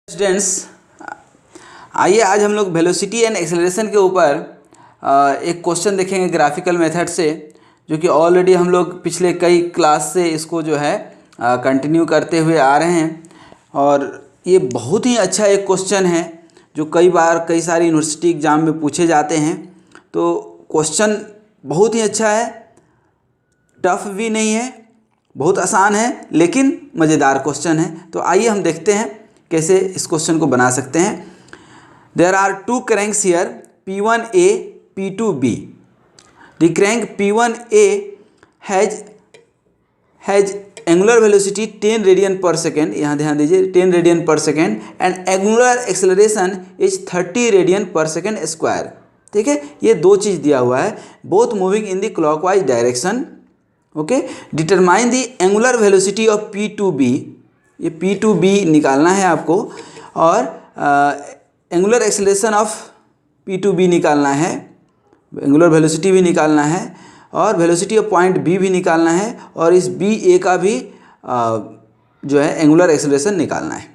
Students, आइए आज हम लोग वेलोसिटी एंड एक्सेलरेशन के ऊपर एक क्वेश्चन देखेंगे ग्राफिकल मेथड से, जो कि ऑलरेडी हम लोग पिछले कई क्लास से इसको जो है कंटिन्यू करते हुए आ रहे हैं। और ये बहुत ही अच्छा एक क्वेश्चन है जो कई बार कई सारी यूनिवर्सिटी एग्ज़ाम में पूछे जाते हैं। तो क्वेश्चन बहुत ही अच्छा है, टफ भी नहीं है, बहुत आसान है, लेकिन मज़ेदार क्वेश्चन है। तो आइए हम देखते हैं कैसे इस क्वेश्चन को बना सकते हैं। There are two cranks here P1A P2B। The crank P1A has angular velocity 10 radian per second, यहाँ ध्यान दीजिए 10 radian per second, and angular acceleration is 30 radian per second square. ठीक है, ये दो चीज़ दिया हुआ है, both moving in the clockwise direction. Okay, determine the angular velocity of P2B। ये P2B निकालना है आपको, और एंगुलर एक्सेलरेशन ऑफ P2B निकालना है, एंगुलर वेलोसिटी भी निकालना है, और वेलोसिटी ऑफ पॉइंट B भी निकालना है, और इस BA का भी जो है एंगुलर एक्सेलरेशन निकालना है।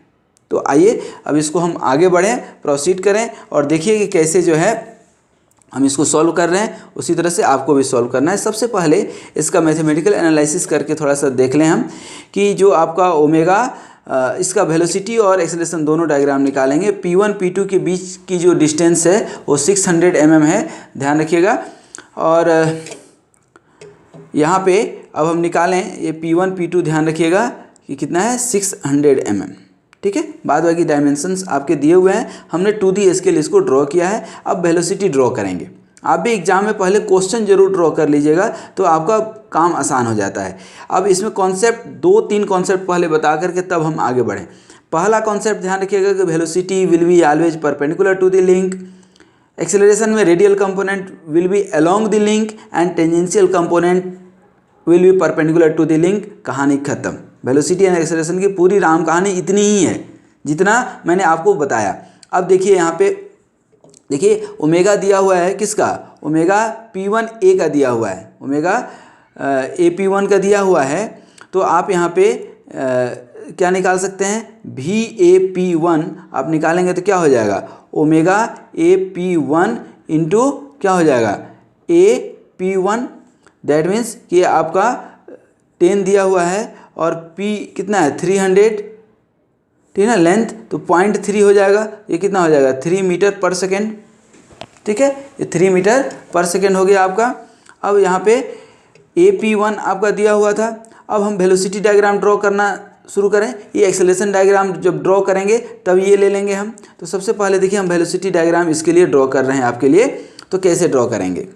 तो आइए अब इसको हम आगे बढ़ें, प्रोसीड करें और देखिए कि कैसे जो है हम इसको सॉल्व कर रहे हैं। उसी तरह से आपको भी सॉल्व करना है। सबसे पहले इसका मैथमेटिकल एनालिसिस करके थोड़ा सा देख लें हम कि जो आपका ओमेगा, इसका वेलोसिटी और एक्सेलरेशन दोनों डायग्राम निकालेंगे। P1 P2 के बीच की जो डिस्टेंस है वो 600 mm है, ध्यान रखिएगा। और यहाँ पे अब हम निकालें ये P1 P2, ध्यान रखिएगा कि कितना है 600 mm। ठीक है, बाद बाकी डायमेंशंस आपके दिए हुए हैं, हमने 2D स्केल इसको ड्रॉ किया है। अब वेलोसिटी ड्रॉ करेंगे। आप भी एग्जाम में पहले क्वेश्चन जरूर ड्रॉ कर लीजिएगा, तो आपका काम आसान हो जाता है। अब इसमें कॉन्सेप्ट 2-3 कॉन्सेप्ट पहले बता करके तब हम आगे बढ़ें। पहला कॉन्सेप्ट ध्यान रखिएगा कि velocity will be always perpendicular to the link. Acceleration में radial component will be along the link and tangential component will be perpendicular to the link. कहानी खत्म। वेलोसिटी एंड एक्सेलरेशन की पूरी राम कहानी इतनी ही है जितना मैंने आपको बताया। अब देखिए यहाँ पे देखिए ओमेगा दिया हुआ है, किसका? ओमेगा P1A का दिया हुआ है, ओमेगा AP1 का दिया हुआ है। तो आप यहाँ पे क्या निकाल सकते हैं? VAP1 आप निकालेंगे तो क्या हो जाएगा? ओमेगा AP1 इंटू क्या हो जाएगा? AP1। दैट मीन्स कि आपका 10 दिया हुआ है और P कितना है? 300, ठीक है ना, लेंथ, तो 0.3 हो जाएगा। ये कितना हो जाएगा? 3 मीटर पर सेकेंड। ठीक है, ये 3 मीटर पर सेकेंड हो गया आपका। अब यहाँ पे AP1 आपका दिया हुआ था। अब हम वेलोसिटी डायग्राम ड्रॉ करना शुरू करें। ये एक्सेलरेशन डायग्राम जब ड्रॉ करेंगे तब ये ले लेंगे हम। तो सबसे पहले देखिए हम वेलोसिटी डायग्राम इसके लिए ड्रॉ कर रहे हैं आपके लिए। तो कैसे ड्रॉ करेंगे?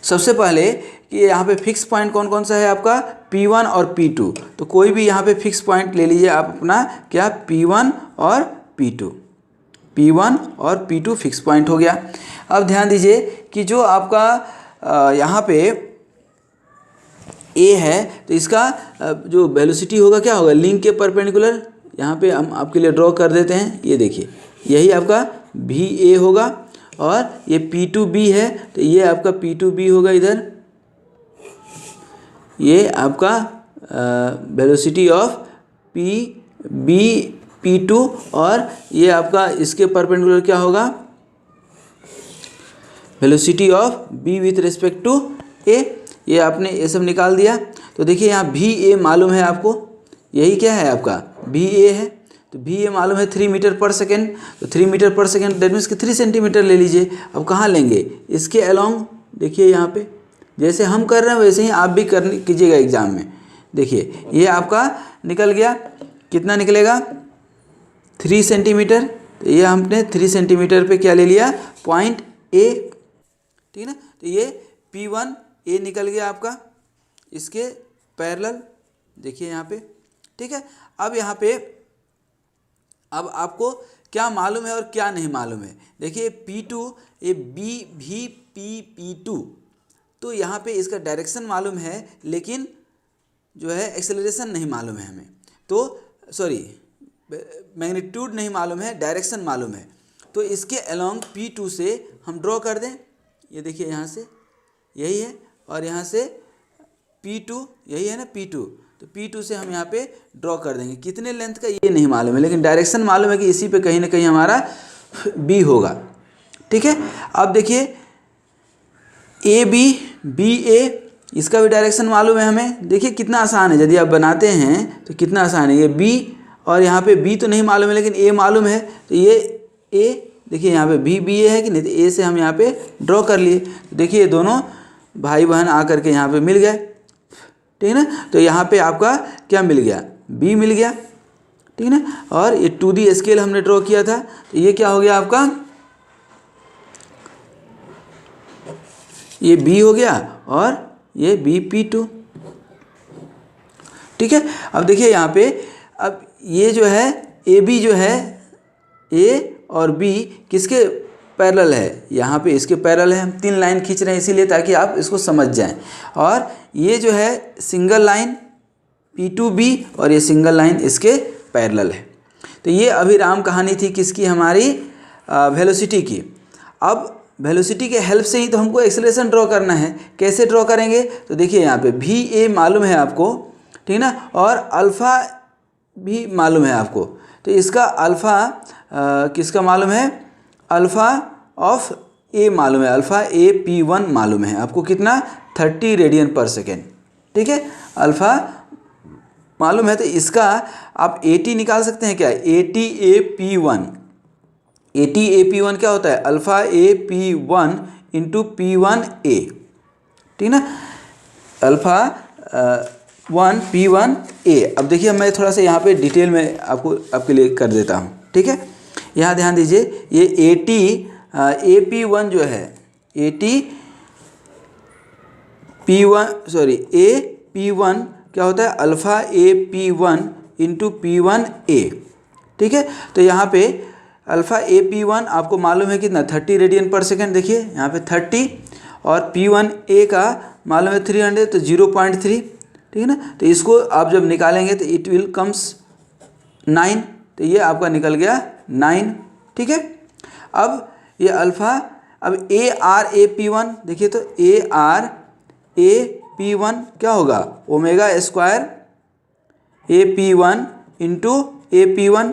सबसे पहले कि यहाँ पे फिक्स पॉइंट कौन कौन सा है आपका? P1 और P2। तो कोई भी यहाँ पे फिक्स पॉइंट ले लीजिए आप अपना, क्या? P1 और P2। P1 और P2 फिक्स पॉइंट हो गया। अब ध्यान दीजिए कि जो आपका यहाँ पे A है, तो इसका जो वेलोसिटी होगा क्या होगा? लिंक के परपेंडिकुलर। यहाँ पे हम आपके लिए ड्रॉ कर देते हैं। ये देखिए, यही आपका VA होगा, और ये P2B है, तो ये आपका P2B होगा इधर। ये आपका वेलोसिटी ऑफ P2, और ये आपका इसके परपेंडिकुलर क्या होगा? Velocity of B with respect to A। ये आपने ये सब निकाल दिया। तो देखिए यहाँ VA मालूम है आपको, यही क्या है आपका? VA है। तो VA मालूम है 3 मीटर पर सेकेंड। तो 3 metre per second that means कि 3 सेंटीमीटर ले लीजिए। अब कहाँ लेंगे? इसके अलोंग। देखिए यहाँ पे जैसे हम कर रहे हैं वैसे ही आप भी कीजिएगा एग्जाम में। देखिए ये आपका निकल गया, कितना निकलेगा? 3 सेंटीमीटर। तो ये हमने 3 सेंटीमीटर पे क्या ले लिया? पॉइंट A, ठीक है ना। तो ये P1A निकल गया आपका इसके पैरेलल। देखिए यहाँ पे, ठीक है। अब यहाँ पे अब आपको क्या मालूम है और क्या नहीं मालूम है? देखिए P2, ये P2, तो यहाँ पे इसका डायरेक्शन मालूम है, लेकिन जो है एक्सेलरेशन नहीं मालूम है हमें। तो सॉरी, मैग्नीट्यूड नहीं मालूम है, डायरेक्शन मालूम है। तो इसके अलोंग P2 से हम ड्रॉ कर दें। ये देखिए यहाँ से यही है, और यहाँ से P2 यही है ना, P2। तो P2 से हम यहाँ पे ड्रॉ कर देंगे। कितने लेंथ का ये नहीं मालूम है, लेकिन डायरेक्शन मालूम है कि इसी पे कहीं ना कहीं हमारा B होगा। ठीक है, अब देखिए BA, इसका भी डायरेक्शन मालूम है हमें। देखिए कितना आसान है, यदि आप बनाते हैं तो कितना आसान है। ये B और यहाँ पे B तो नहीं मालूम है, लेकिन A मालूम है, तो ये A, देखिए यहाँ पे BA है कि नहीं, तो A से हम यहाँ पे ड्रॉ कर लिए। तो देखिए ये दोनों भाई बहन आकर के यहाँ पे मिल गए, ठीक है ना। तो यहाँ पे आपका क्या मिल गया, B मिल गया, ठीक है ना। और ये 2D स्केल हमने ड्रॉ किया था, तो ये क्या हो गया आपका, ये B हो गया और ये BP2। ठीक है, अब देखिए यहाँ पे, अब ये जो है AB जो है, A और B किसके पैरेलल है, यहाँ पे इसके पैरेलल है। हम 3 लाइन खींच रहे हैं इसीलिए, ताकि आप इसको समझ जाएं। और ये जो है सिंगल लाइन P2B और ये सिंगल लाइन इसके पैरेलल है। तो ये अभिराम कहानी थी किसकी, हमारी वेलोसिटी की। अब वेलोसिटी के हेल्प से ही तो हमको एक्सेलरेशन ड्रॉ करना है। कैसे ड्रॉ करेंगे, तो देखिए यहाँ पे VA मालूम है आपको, ठीक है ना, और अल्फ़ा भी मालूम है आपको। तो इसका अल्फ़ा किसका मालूम है, अल्फ़ा ऑफ A मालूम है, अल्फ़ा AP1 मालूम है आपको, कितना 30 रेडियन पर सेकेंड। ठीक है, अल्फ़ा मालूम है, तो इसका आप AT निकाल सकते हैं क्या, ATAP1। ATAP1 क्या होता है, अल्फ़ा AP1 इंटू P1A, ठीक ना, अल्फ़ा 1P1A। अब देखिए मैं थोड़ा सा यहाँ पे डिटेल में आपके लिए कर देता हूँ। ठीक है, यहाँ ध्यान दीजिए, ये ATAP1 जो है, AP1 क्या होता है, अल्फ़ा AP1 इंटू P1A। ठीक है, तो यहाँ पे अल्फ़ा AP1 आपको मालूम है कितना, 30 रेडियन पर सेकेंड। देखिए यहाँ पे 30, और P1A का मालूम है 300, तो 0.3, ठीक है ना। तो इसको आप जब निकालेंगे तो इट विल कम्स 9, तो ये आपका निकल गया 9। ठीक है, अब ये अल्फ़ा, अब ARAP1 देखिए, तो ARAP1 क्या होगा, omega square AP1 into AP1,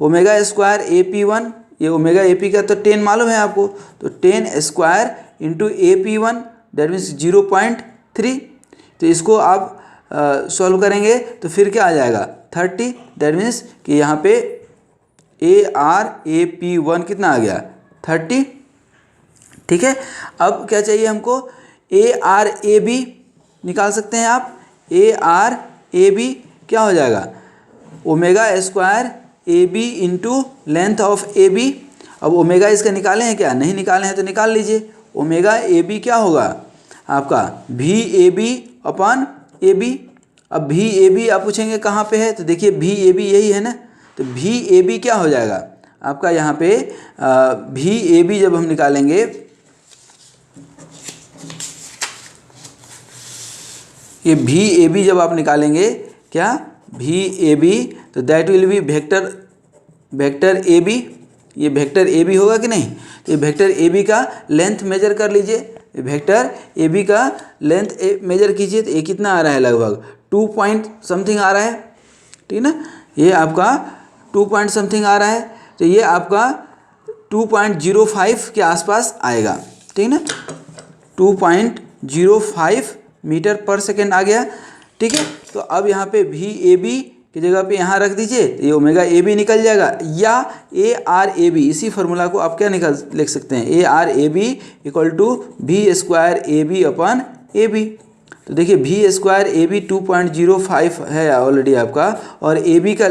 omega square AP1, ये ओमेगा AP का तो 10 मालूम है आपको, तो 10 square into AP1 that means 0.3। तो इसको आप सॉल्व करेंगे तो फिर क्या आ जाएगा 30, दैट मीन्स कि यहाँ पे ARAP1 कितना आ गया 30। ठीक है, अब क्या चाहिए हमको, ARAB निकाल सकते हैं आप। ARAB क्या हो जाएगा, omega square AB into length of AB। अब ओमेगा इसका निकाले हैं क्या, नहीं निकाले हैं तो निकाल लीजिए। ओमेगा AB क्या होगा आपका, VAB अपॉन AB। अब VAB आप पूछेंगे कहाँ पे है, तो देखिए VAB यही है ना, तो VAB क्या हो जाएगा आपका, यहाँ पे VAB जब हम निकालेंगे, ये VAB जब आप निकालेंगे क्या, VAB, तो that will be vector AB। ये वेक्टर AB होगा कि नहीं, तो ये वेक्टर AB का लेंथ मेजर कर लीजिए। वेक्टर AB का लेंथ मेजर कीजिए, तो ये कितना आ रहा है, लगभग 2 पॉइंट समथिंग आ रहा है। ठीक है ना, ये आपका 2 पॉइंट समथिंग आ रहा है, तो ये आपका 2.05 के आसपास आएगा। ठीक है ना, 2.05 मीटर पर सेकेंड आ गया। ठीक है, तो अब यहाँ पे VAB की जगह पे यहाँ रख दीजिए, तो ये ओमेगा AB निकल जाएगा, या ARAB, इसी फार्मूला को आप क्या लिख सकते हैं, ARAB equal to V square AB upon AB। तो देखिए V स्क्वायर AB 2.05 है ऑलरेडी आपका, और AB का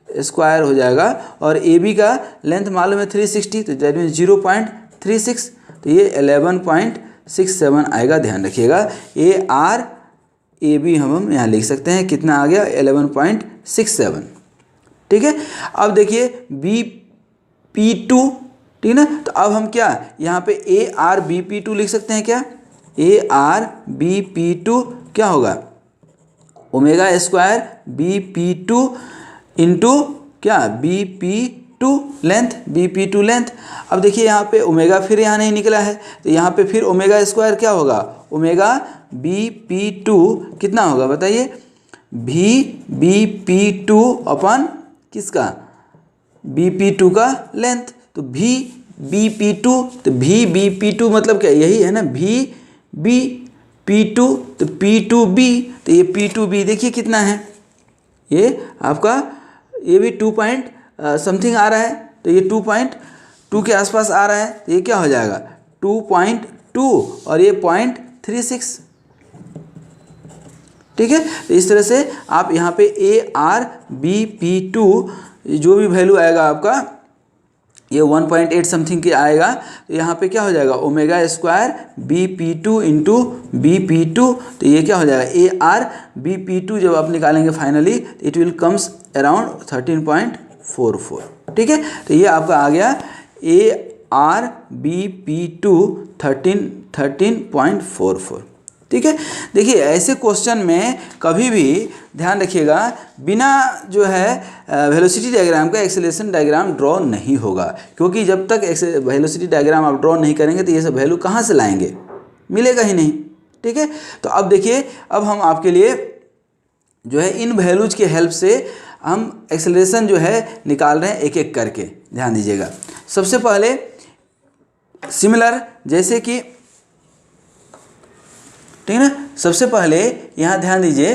स्क्वायर हो जाएगा, और AB का लेंथ मालूम है 360, तो दैट मीन्स 0.36, तो ये 11.67 आएगा। ध्यान रखिएगा, ARAB हम यहाँ लिख सकते हैं, कितना आ गया 11.67। ठीक है, अब देखिए BP2, ठीक है ना, तो अब हम क्या यहाँ पे ARBP2 लिख सकते हैं क्या, ARBP2 क्या होगा, ओमेगा स्क्वायर BP2 इंटू क्या BP2 लेंथ, BP2 लेंथ। अब देखिए यहाँ पे ओमेगा फिर यहाँ नहीं निकला है, तो यहाँ पे फिर ओमेगा स्क्वायर क्या होगा, ओमेगा BP2 कितना होगा बताइए, VBP2 अपन किसका, BP2 का लेंथ। तो VBP2, तो VBP2 मतलब क्या, यही है ना, VBP2, तो P2B, तो ये P2B देखिए कितना है, ये आपका ये भी 2 पॉइंट समथिंग आ रहा है, तो ये 2.2 के आसपास आ रहा है, तो ये क्या हो जाएगा 2.2 और ये 0.36। ठीक है, तो इस तरह से आप यहाँ पे ARBP2 जो भी वैल्यू आएगा आपका, ये 1.8 समथिंग के आएगा, तो यहाँ पे क्या हो जाएगा omega square BP2 into BP2, तो ये क्या हो जाएगा ARBP2 जब आप निकालेंगे finally, it will comes around 13.44। ठीक है, तो ये आपका आ गया ARBP2 13.44। ठीक है, देखिए ऐसे क्वेश्चन में कभी भी ध्यान रखिएगा, बिना जो है वेलोसिटी डायग्राम का एक्सेलरेशन डायग्राम ड्रॉ नहीं होगा, क्योंकि जब तक वेलोसिटी डायग्राम आप ड्रॉ नहीं करेंगे तो ये सब वैल्यू कहाँ से लाएंगे, मिलेगा ही नहीं। ठीक है, तो अब देखिए, अब हम आपके लिए जो है इन वैल्यूज के हेल्प से हम एक्सेलरेशन जो है निकाल रहे हैं एक एक करके, ध्यान दीजिएगा। सबसे पहले सिमिलर, जैसे कि ठीक है ना, सबसे पहले यहाँ ध्यान दीजिए,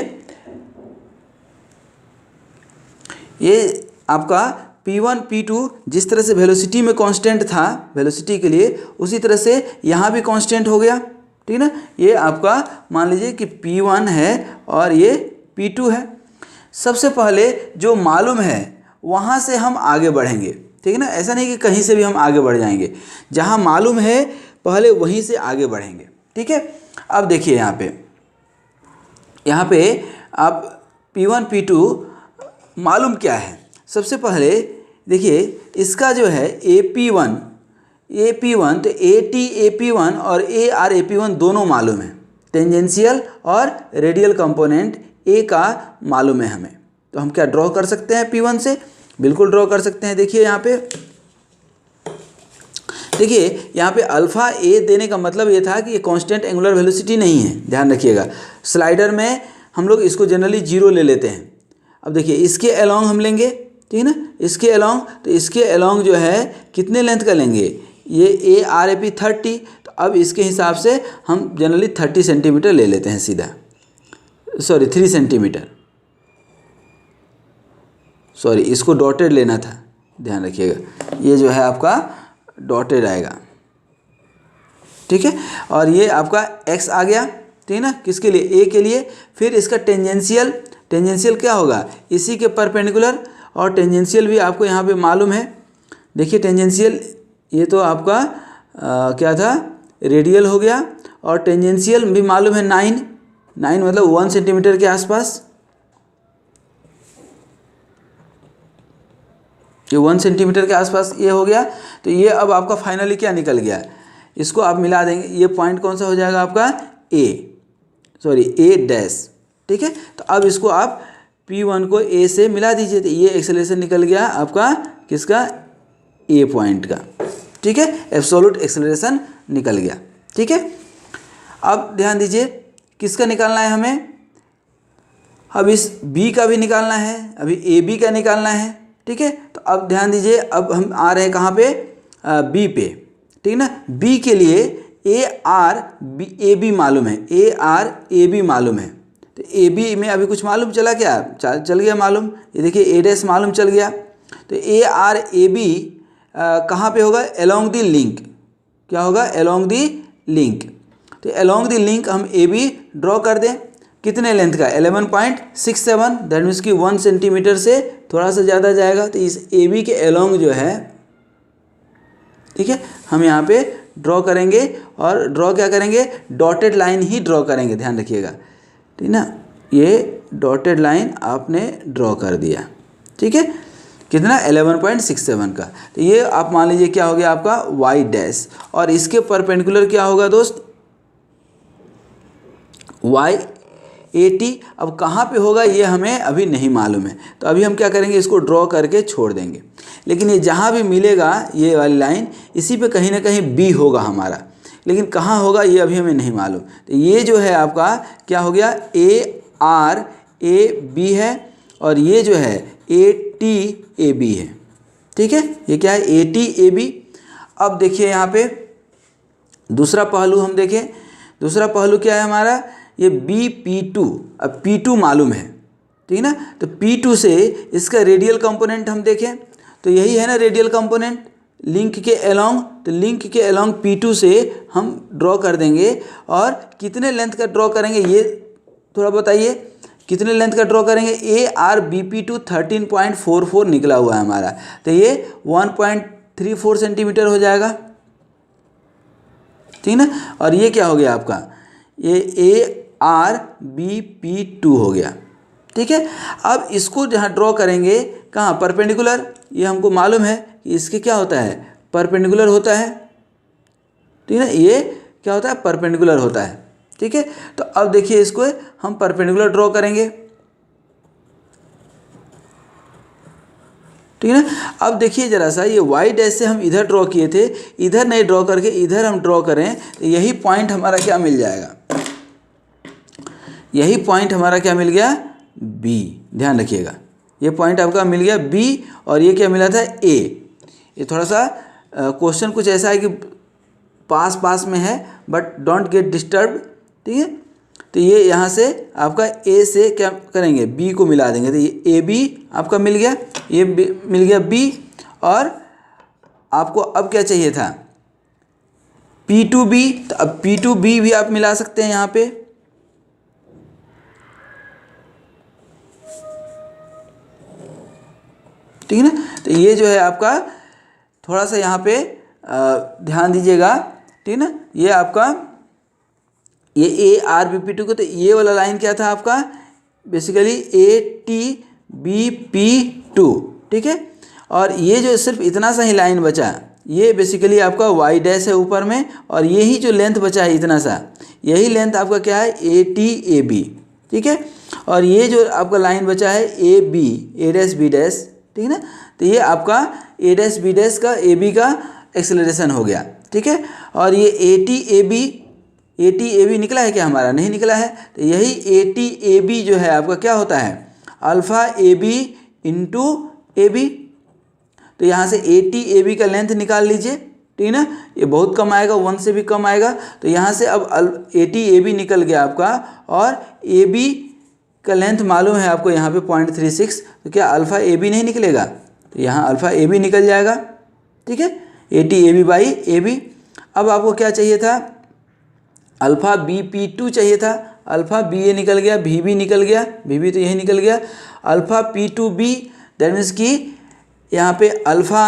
ये आपका P1 P2 जिस तरह से वेलोसिटी में कांस्टेंट था वेलोसिटी के लिए, उसी तरह से यहाँ भी कांस्टेंट हो गया। ठीक है ना, ये आपका मान लीजिए कि P1 है और ये P2 है। सबसे पहले जो मालूम है वहाँ से हम आगे बढ़ेंगे। ठीक है ना, ऐसा नहीं कि कहीं से भी हम आगे बढ़ जाएंगे, जहाँ मालूम है पहले वहीं से आगे बढ़ेंगे। ठीक है, अब देखिए यहाँ पे आप P1 P2 मालूम क्या है। सबसे पहले देखिए इसका जो है AP1 तो AT AP1 और AR AP1 दोनों मालूम है, टेंजेंशियल और रेडियल कंपोनेंट A का मालूम है हमें, तो हम क्या ड्रॉ कर सकते हैं P1 से, बिल्कुल ड्रॉ कर सकते हैं। देखिए यहाँ पे, देखिए यहाँ पे अल्फ़ा ए देने का मतलब ये था कि ये कांस्टेंट एंगुलर वेलोसिटी नहीं है, ध्यान रखिएगा। स्लाइडर में हम लोग इसको जनरली 0 ले लेते हैं। अब देखिए इसके अलोंग हम लेंगे, ठीक है ना, इसके अलोंग, तो इसके अलोंग जो है कितने लेंथ का लेंगे, ये ARAP 30, तो अब इसके हिसाब से हम जनरली 30 सेंटीमीटर ले लेते हैं सीधा, सॉरी 3 सेंटीमीटर, सॉरी इसको डॉटेड लेना था, ध्यान रखिएगा, ये जो है आपका डॉटेड आएगा। ठीक है, और ये आपका x आ गया, ठीक है ना, किसके लिए, a के लिए। फिर इसका टेंजेंशियल क्या होगा, इसी के परपेंडिकुलर, और टेंजेंशियल भी आपको यहाँ पे मालूम है। देखिए टेंजेंशियल ये तो आपका क्या था, रेडियल हो गया, और टेंजेंशियल भी मालूम है 9 मतलब 1 सेंटीमीटर के आसपास, ये 1 सेंटीमीटर के आसपास ये हो गया। तो ये अब आपका फाइनली क्या निकल गया, इसको आप मिला देंगे, ये पॉइंट कौन सा हो जाएगा आपका A डैश। ठीक है, तो अब इसको आप P1 को A से मिला दीजिए, तो ये एक्सेलरेशन निकल गया आपका किसका, A पॉइंट का। ठीक है, एब्सोल्यूट एक्सेलरेशन निकल गया। ठीक है, अब ध्यान दीजिए किसका निकालना है हमें, अब इस B का भी निकालना है, अभी AB का निकालना है। ठीक है, तो अब ध्यान दीजिए, अब हम आ रहे हैं कहाँ पे, B पे। ठीक है ना, B के लिए ARAB मालूम है, ARAB मालूम है, तो AB में अभी कुछ मालूम चला क्या, चल गया मालूम, ये देखिए A डैश मालूम चल गया। तो ARAB कहाँ पे होगा, अलोंग द लिंक, क्या होगा, अलोंग द लिंक। तो अलोंग द लिंक हम AB ड्रॉ कर दें, कितने लेंथ का, 11.67, दैट मीन्स कि 1 सेंटीमीटर से थोड़ा सा ज़्यादा जाएगा। तो इस AB के अलोंग जो है, ठीक है, हम यहाँ पे ड्रॉ करेंगे, और ड्रॉ क्या करेंगे, डॉटेड लाइन ही ड्रॉ करेंगे, ध्यान रखिएगा। ठीक ना, ये डॉटेड लाइन आपने ड्रॉ कर दिया। ठीक है, कितना, 11.67 का। तो ये आप मान लीजिए क्या हो गया आपका Y डैश, और इसके परपेंडिकुलर क्या होगा दोस्त, YAT। अब कहाँ पे होगा ये हमें अभी नहीं मालूम है, तो अभी हम क्या करेंगे, इसको ड्रॉ करके छोड़ देंगे। लेकिन ये जहाँ भी मिलेगा ये वाली लाइन, इसी पे कहीं ना कहीं B होगा हमारा, लेकिन कहाँ होगा ये अभी हमें नहीं मालूम। तो ये जो है आपका क्या हो गया, ए बी है और ये जो है ए टी ए बी है। ठीक है, ये क्या है, ए टी ए बी। अब देखिए यहाँ पे दूसरा पहलू हम देखें, दूसरा पहलू क्या है हमारा, ये बी पी टू। अब पी टू मालूम है, ठीक है ना, तो पी टू से इसका रेडियल कंपोनेंट हम देखें तो यही है ना रेडियल कंपोनेंट लिंक के अलोंग। तो लिंक के अलोंग पी टू से हम ड्रॉ कर देंगे और कितने लेंथ का ड्रॉ करेंगे ये थोड़ा बताइए, कितने लेंथ का ड्रॉ करेंगे। A R B P two 13.44 निकला हुआ है हमारा, तो ये 1.34 सेंटीमीटर हो जाएगा, ठीक ना। और ये क्या हो गया आपका, ये A R B P two हो गया। ठीक है, अब इसको जहाँ ड्रॉ करेंगे कहाँ, परपेंडिकुलर, ये हमको मालूम है कि इसके क्या होता है, परपेंडिकुलर होता है, ठीक है ना, ये क्या होता है, परपेंडिकुलर होता है। ठीक है, तो अब देखिए इसको हम परपेंडिकुलर ड्रॉ करेंगे, ठीक है ना। अब देखिए ज़रा सा, ये वाई डैश से हम इधर ड्रॉ किए थे, इधर नहीं ड्रॉ करके इधर हम ड्रॉ करें तो यही पॉइंट हमारा क्या मिल जाएगा, यही पॉइंट हमारा क्या मिल गया, बी। ध्यान रखिएगा, ये पॉइंट आपका मिल गया बी और ये क्या मिला था, ए। ये थोड़ा सा क्वेश्चन कुछ ऐसा है कि पास पास में है, बट डोंट गेट डिस्टर्ब, ठीक है। तो ये यहाँ से आपका ए से क्या करेंगे, बी को मिला देंगे, तो ये ए बी आपका मिल गया, ये मिल गया बी। और आपको अब क्या चाहिए था, पी टू बी, तो अब पी टू बी भी आप मिला सकते हैं यहाँ पे, ठीक है ना। तो ये जो है आपका थोड़ा सा यहाँ पे ध्यान दीजिएगा, ठीक है ना। ये आपका ये A R B P two को, तो ये वाला लाइन क्या था आपका, basically A T B P two, ठीक है। और ये जो सिर्फ इतना सा ही लाइन बचा, ये बेसिकली आपका वाई डैश है ऊपर में, और यही जो लेंथ बचा है इतना सा, यही लेंथ आपका क्या है, ए टी ए बी, ठीक है। और ये जो आपका लाइन बचा है A B, A dash B dash, ठीक है ना। तो ये आपका ए डैश बी डैश का ए बी का एक्सेलरेशन हो गया, ठीक है। और ये ए टी ए बी निकला है क्या हमारा, नहीं निकला है। तो यही ए टी ए बी जो है आपका क्या होता है, alpha A B into A B. तो यहाँ से ए टी ए बी का लेंथ निकाल लीजिए, ठीक है ना, ये बहुत कम आएगा, 1 से भी कम आएगा। तो यहाँ से अब ए टी ए बी निकल गया आपका, और ए बी का लेंथ मालूम है आपको यहाँ पे 0.36, तो क्या अल्फ़ा ए बी नहीं निकलेगा, तो यहाँ अल्फ़ा ए बी निकल जाएगा, ठीक है, A T A B by A B. अब आपको क्या चाहिए था, अल्फ़ा बी पी टू चाहिए था, अल्फ़ा बी ए निकल गया, भी बी निकल गया, भी बी तो यही निकल गया, alpha P two B, that means कि यहाँ पे अल्फ़ा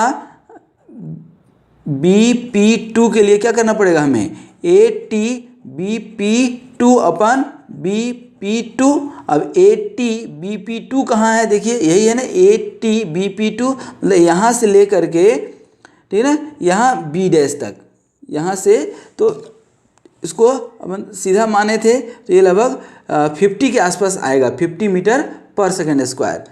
बी पी टू के लिए क्या करना पड़ेगा हमें, A T B P two अपन बी पी टू। अब A T B P two कहाँ है, देखिए यही है ना, A T B P two, मतलब यहाँ से ले करके, ठीक है ना, यहाँ बी डैश तक, यहाँ से, तो इसको अपन सीधा माने थे तो ये लगभग 50 के आसपास आएगा, 50 मीटर पर सेकेंड स्क्वायर,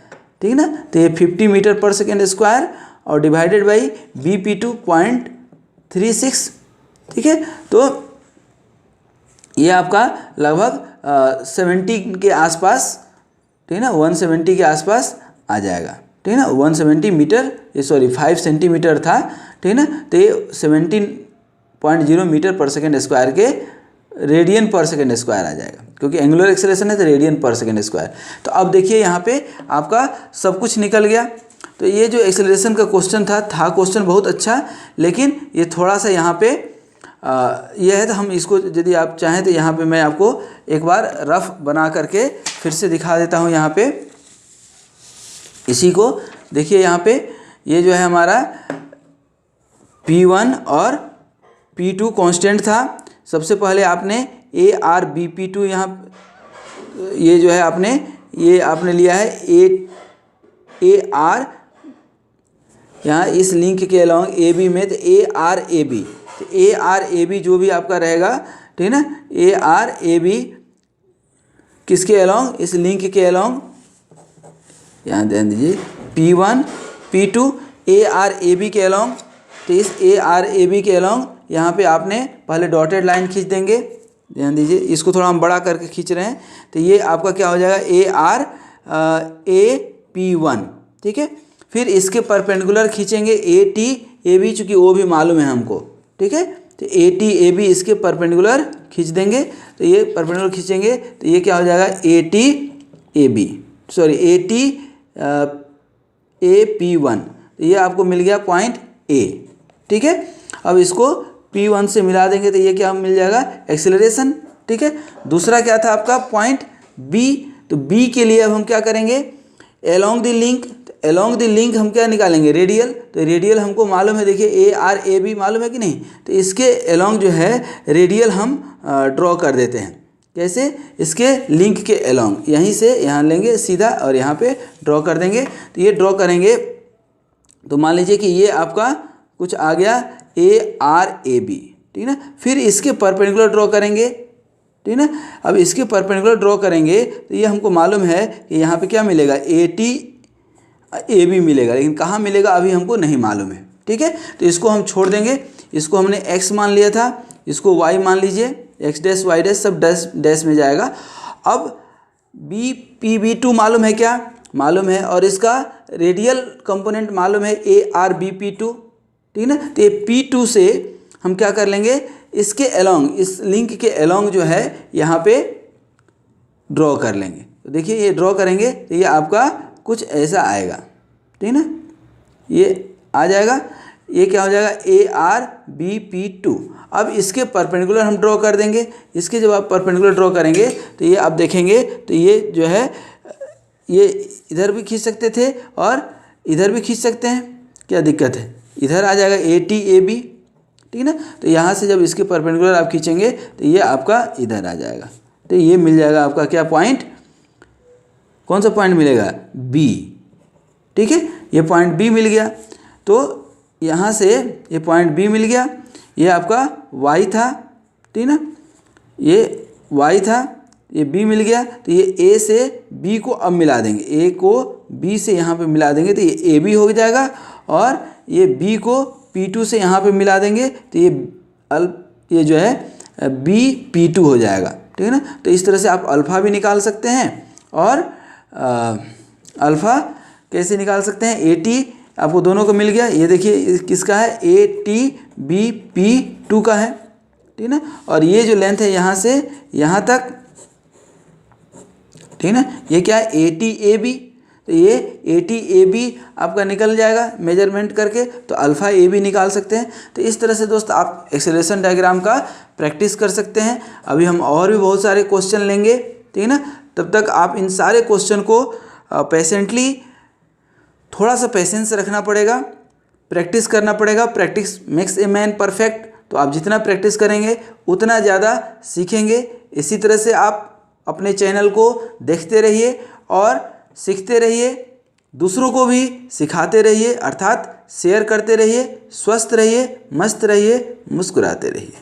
ठीक है ना। तो ये 50 मीटर पर सेकेंड स्क्वायर और divided by B P two 0.36, ठीक है। तो ये आपका लगभग 70 के आसपास, ठीक है ना, 170 के आसपास आ जाएगा, ठीक है ना। 170 मीटर, ये सॉरी 5 सेंटीमीटर था, ठीक है ना। तो ये 17.0 मीटर पर सेकेंड स्क्वायर के रेडियन पर सेकेंड स्क्वायर आ जाएगा, क्योंकि एंगुलर एक्सेलरेशन है तो रेडियन पर सेकेंड स्क्वायर। तो अब देखिए यहाँ पे आपका सब कुछ निकल गया। तो ये जो एक्सेलरेशन का क्वेश्चन था क्वेश्चन बहुत अच्छा, लेकिन ये थोड़ा सा यहाँ पे यह है, तो हम इसको यदि आप चाहें तो यहाँ पे मैं आपको एक बार रफ बना करके फिर से दिखा देता हूँ। यहाँ पे इसी को देखिए, यहाँ पे ये जो है हमारा P1 और P2 कांस्टेंट था। सबसे पहले आपने A R B P two, यहाँ ये जो है आपने लिया है ए आर, यहाँ इस लिंक के अलॉन्ग ए बी में, तो ए आर ए बी, तो ए आर ए बी जो भी आपका रहेगा, ठीक है ना, ए आर ए बी किसके अलॉन्ग, इस लिंक के अलॉन्ग, यहाँ ध्यान दीजिए, P1 P2 A R A B के अलॉन्ग। तो इस ए आर ए बी के अलॉन्ग यहाँ पे आपने पहले डॉटेड लाइन खींच देंगे, ध्यान दीजिए, इसको थोड़ा हम बड़ा करके खींच रहे हैं, तो ये आपका क्या हो जाएगा ARAP1, ठीक है। फिर इसके परपेंडिकुलर खींचेंगे ATAB, चूँकि वो भी मालूम है हमको, ठीक है। तो ATAB इसके परपेंडिकुलर खींच देंगे, तो ये परपेंडिकुलर खींचेंगे तो ये क्या हो जाएगा ATAP1, तो ये आपको मिल गया पॉइंट A, ठीक है। अब इसको P1 से मिला देंगे तो ये क्या मिल जाएगा एक्सेलरेशन, ठीक है। दूसरा क्या था आपका पॉइंट B, तो B के लिए अब हम क्या करेंगे एलोंग द लिंक, तो एलोंग द लिंक हम क्या निकालेंगे रेडियल, तो रेडियल हमको मालूम है, देखिए ARAB मालूम है कि नहीं, तो इसके एलोंग जो है रेडियल हम ड्रॉ कर देते हैं। कैसे, इसके लिंक के एलोंग, यहीं से यहाँ लेंगे सीधा और यहाँ पे ड्रॉ कर देंगे। तो ये ड्रॉ करेंगे तो मान लीजिए कि ये आपका कुछ आ गया ARAB, ठीक है ना। फिर इसके परपेंडिकुलर ड्रॉ करेंगे, ठीक है ना। अब इसके परपेंडिकुलर ड्रॉ करेंगे तो ये हमको मालूम है कि यहाँ पे क्या मिलेगा ATAB मिलेगा, लेकिन कहाँ मिलेगा अभी हमको नहीं मालूम है, ठीक है। तो इसको हम छोड़ देंगे, इसको हमने x मान लिया था, इसको y मान लीजिए, x डैश y डैश सब डैश डैश में जाएगा। अब BPB2 मालूम है, क्या मालूम है, और इसका रेडियल कंपोनेंट मालूम है ARBP2, ठीक है ना। तो ये P2 से हम क्या कर लेंगे, इसके एलोंग, इस लिंक के एलोंग जो है यहाँ पे ड्रॉ कर लेंगे। तो देखिए ये ड्रॉ करेंगे तो ये आपका कुछ ऐसा आएगा, ठीक है ना, ये आ जाएगा, ये क्या हो जाएगा ARBP2। अब इसके परपेंडिकुलर हम ड्रॉ कर देंगे, इसके जब आप परपेंडिकुलर ड्रॉ करेंगे तो ये आप देखेंगे तो ये जो है ये इधर भी खींच सकते थे और इधर भी खींच सकते हैं, क्या दिक्कत है, इधर आ जाएगा ATAB, ठीक है ना। तो यहाँ से जब इसके परपेंडिकुलर आप खींचेंगे तो ये आपका इधर आ जाएगा, तो ये मिल जाएगा आपका क्या पॉइंट, कौन सा पॉइंट मिलेगा B, ठीक है। ये पॉइंट B मिल गया, तो यहाँ से ये पॉइंट B मिल गया, ये आपका Y था, ठीक है ना, ये Y था, ये B मिल गया, तो ये A से B को अब मिला देंगे, A को B से यहाँ पे मिला देंगे तो ये AB हो जाएगा, और ये B को P2 से यहाँ पे मिला देंगे तो ये जो है BP2 हो जाएगा, ठीक है ना। तो इस तरह से आप अल्फ़ा भी निकाल सकते हैं, और अल्फ़ा कैसे निकाल सकते हैं, AT आपको दोनों को मिल गया, ये देखिए किसका है ATBP2 का है, ठीक है ना। और ये जो लेंथ है यहाँ से यहाँ तक, ठीक है ना, ये क्या है ATAB, तो ये ATAB आपका निकल जाएगा मेजरमेंट करके, तो अल्फ़ा AB निकाल सकते हैं। तो इस तरह से दोस्त आप एक्सेलरेशन डायग्राम का प्रैक्टिस कर सकते हैं। अभी हम और भी बहुत सारे क्वेश्चन लेंगे, ठीक है ना। तब तक आप इन सारे क्वेश्चन को पेशेंटली, थोड़ा सा पेशेंस रखना पड़ेगा, प्रैक्टिस करना पड़ेगा, practice makes a man perfect. तो आप जितना प्रैक्टिस करेंगे उतना ज़्यादा सीखेंगे। इसी तरह से आप अपने चैनल को देखते रहिए और सीखते रहिए, दूसरों को भी सिखाते रहिए, अर्थात शेयर करते रहिए। स्वस्थ रहिए, मस्त रहिए, मुस्कुराते रहिए।